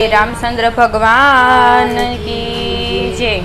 रामचंद्र भगवान की जय।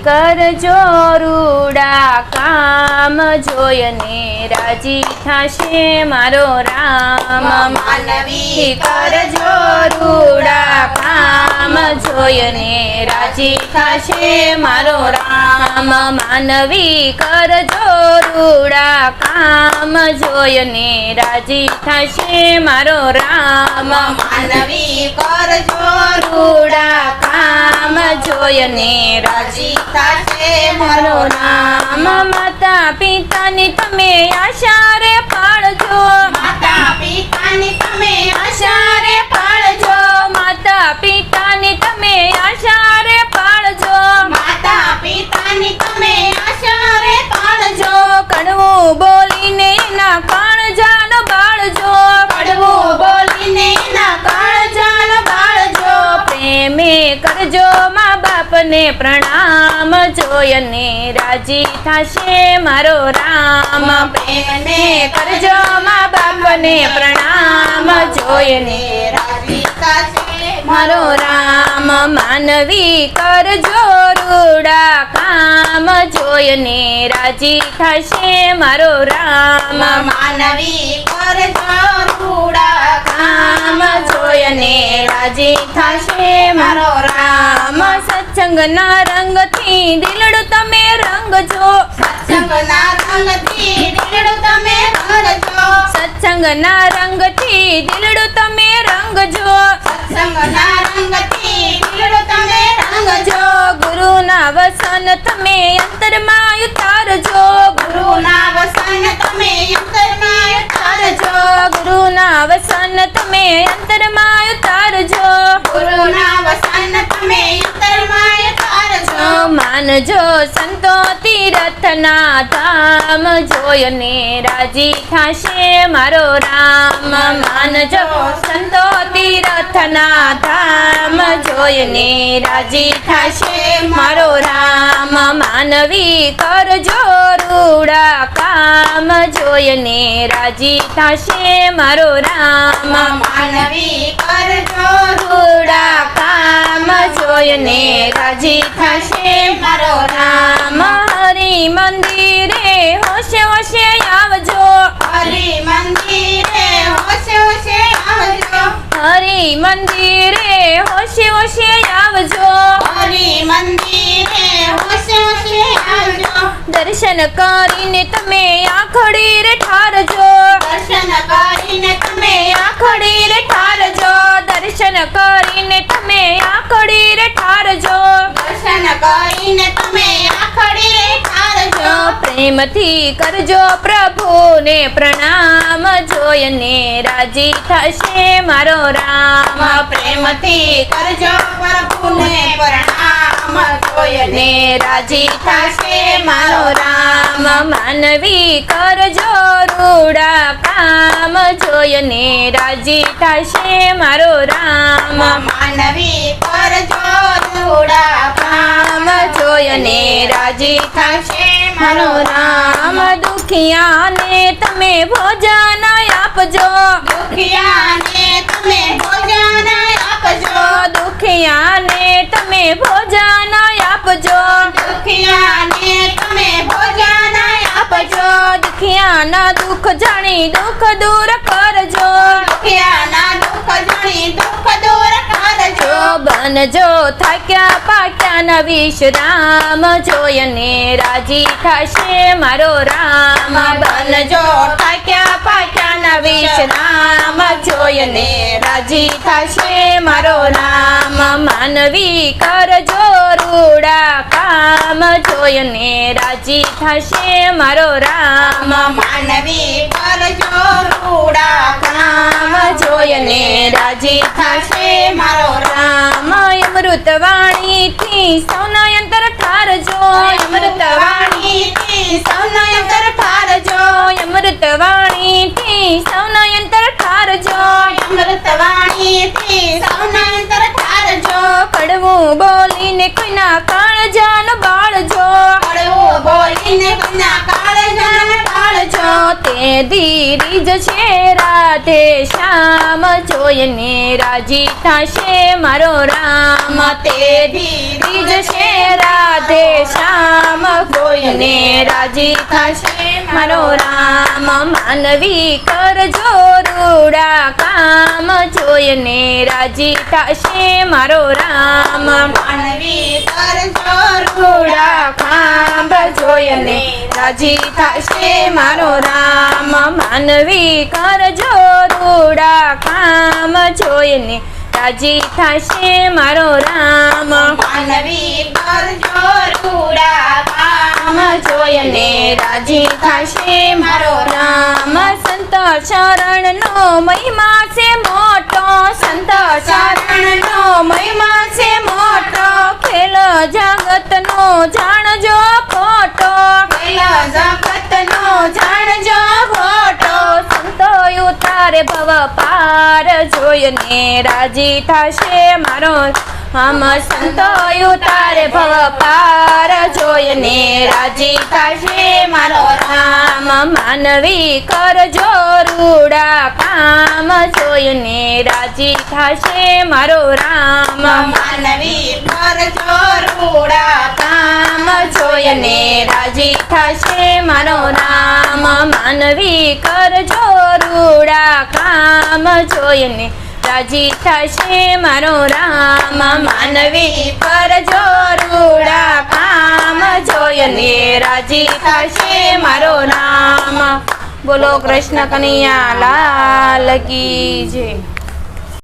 करजो रूड़ा काम जोयने राजी थाशे मारो राम। मानवी करजो रूड़ा काम जोयने राजी थाशे मारो राम। मानवी करजो रूड़ा काम जोयने राजी थाशे मारो राम। मानवी करजो रूड़ा काम जोयने राजी थाशे मारो राम। माता पिता ने तमे आशा रे पाळजो। माता पिता ने तमे आशा रे पाळजो। माता पिता ने तमे आशा रे पाळजो। माता पिता ने तमे आशा रे पाळजो। कड़वुं बोलीने ना काळजानो बाळजो। कड़वुं बोलीने ना काळजानो बाळजो। प्रेमे करजो माँ बाप ने प्रणाम जोयने राजी थाशे मारो राम। प्रेमे करजो माँ बाप ने प्रणाम जोयने राजी थाशे मारो राम। मानवी करजो रूड़ा काम जोयने राजी थाशे मारो राम। मानवी करजो रूड़ा काम जोयने राजी थाशे मारो राम। सत्संग ना रंग थी दिलडू तमे रंगजो। सत्संग ना रंग थी दिलडू तमे रंगजो। सत्संग ना रंग थी दिलडू तमे रंगजो। सत्संग ना रंग थी दिलडू तमे रंगजो। गुरु ना वसन तमे अंतर माय तारजो। गुरु ना वसन तमे अंतर माय तारजो। गुरु ना वसन तमे अंतर माय तारजो। गुरु ना वसन तमे अंतर माय तारजो। मानजो संतो तीरथ ना धाम जोयने राजी थाशे मारो राम। मानजो संतो तीरथ ना धाम जोयने राजी थाशे मारो राम। मानवी करजो रूड़ा काम जोयने राजी थाशे मारो राम। मानवी करजो रूड़ा काम जोयने राजी थाशे मारो राम। हरि मंदिरे होशे होशे आवजो। हरि मंदिरे होशे होशे आवजो। हरि मंदिरे होशे होशे आवजो। हरि मंदिरे होशे होशे आवजो। दर्शन करीने तमे आखड़ी रे ठारजो। दर्शन કરીને તમે आखड़ी रे ठारजो। दर्शन करीने तमे आखड़ी रे ठारजो। દર્શન કરીને તમે આખડી ઠારજો। प्रेम थी करजो प्रभु ने प्रणाम जोयने राजी थाशे मारो राम। પ્રેમથી કરજો પ્રભુને પ્રણામ જોઈને ने राजी थाशे मारो राम। मानवी करजो रूड़ा काम जोयने राजी थाशे मारो राम। માનવી કરજો રૂડા काम जोयने राजी थाशे मारो राम। दुखिया ने तमे भोजन आपजो। દુખિયાને તમે ભોજન આપજો। दुखिया ने तमे भोजन आपजो। દુખિયાને તમે ભોજન આપજો। दुखिया ना दुख जानी दुख दूर करजो। દુખિયાના દુઃખ જાણી દુઃખ દૂર કરજો। बनजो थाक्या पाक्या न विश्राम जोयने राजी थाशे मारो राम। बनजो थाक्या पाक्या न विश्राम जोयने राजी थाशे मारो राम। मानवी करजो रूड़ा काम जोयने राजी थाशे मारो राम। માનવી કરજો રૂડા काम जोयने राजी थाशे મારો રામ। राम। अमृत वाणी थी सौना अंतर ठारजो। अमृत वाणी વાણીથી સૌના અંતર ઠારજો। अमृत वाणी थी सौना अंतर ठारजो। અમૃત વાણીથી સૌના અંતર ઠારજો। કડવું કડવું બોલીને કોઈના કાળજાન બાળજો કડવું બોલીને કોઈના કાળજાને ટાળજો. તે ધીરીજ છે રાધે શ્યામ જોઈને રાજી થશે મારો રામ. તે ધીરીજ છે રાધે શ્યામ જોઈને રાજી થશે મારો રામ. માનવી કરજો રૂડા કામ જોઈને રાજી થશે મારો રામ. માનવી કરજો રૂડા કામ જોઈને રાજી થશે મારો રામ. માનવી કરજો રૂડા કામ જોઈને રાજી થશે મારો રામ. માનવી કરજો રૂડા કામ જોઈને રાજી થશે મારો રામ. સંત શરણનો મહિમા છે મોટો, સંત શરણનો મહિમા છે મોટો, ખેલ જગતનો જાણજો ખોટો, ખેલ જગતનો જાણજો ખોટો. સંતો ઉતારે ભવ પાર જોઈને રાજી થશે મારો રામ. સંતો ઉતારે ભવ પાર જોઈને રાજી થશે મારો રામ. માનવી કરજો રૂડા કામ જોઈને રાજી થશે મારો રામ. માનવી કરજો રૂડા કામ જોઈને રાજી થશે મારો રામ. માનવી કરજો રૂડા કામ જોઈને રાજી થશે મારો રામ. માનવી કરજો રૂડા કામ જોઈને રાજી થશે મારો રામ. બોલો કૃષ્ણ કનૈયા લાલ કી જય.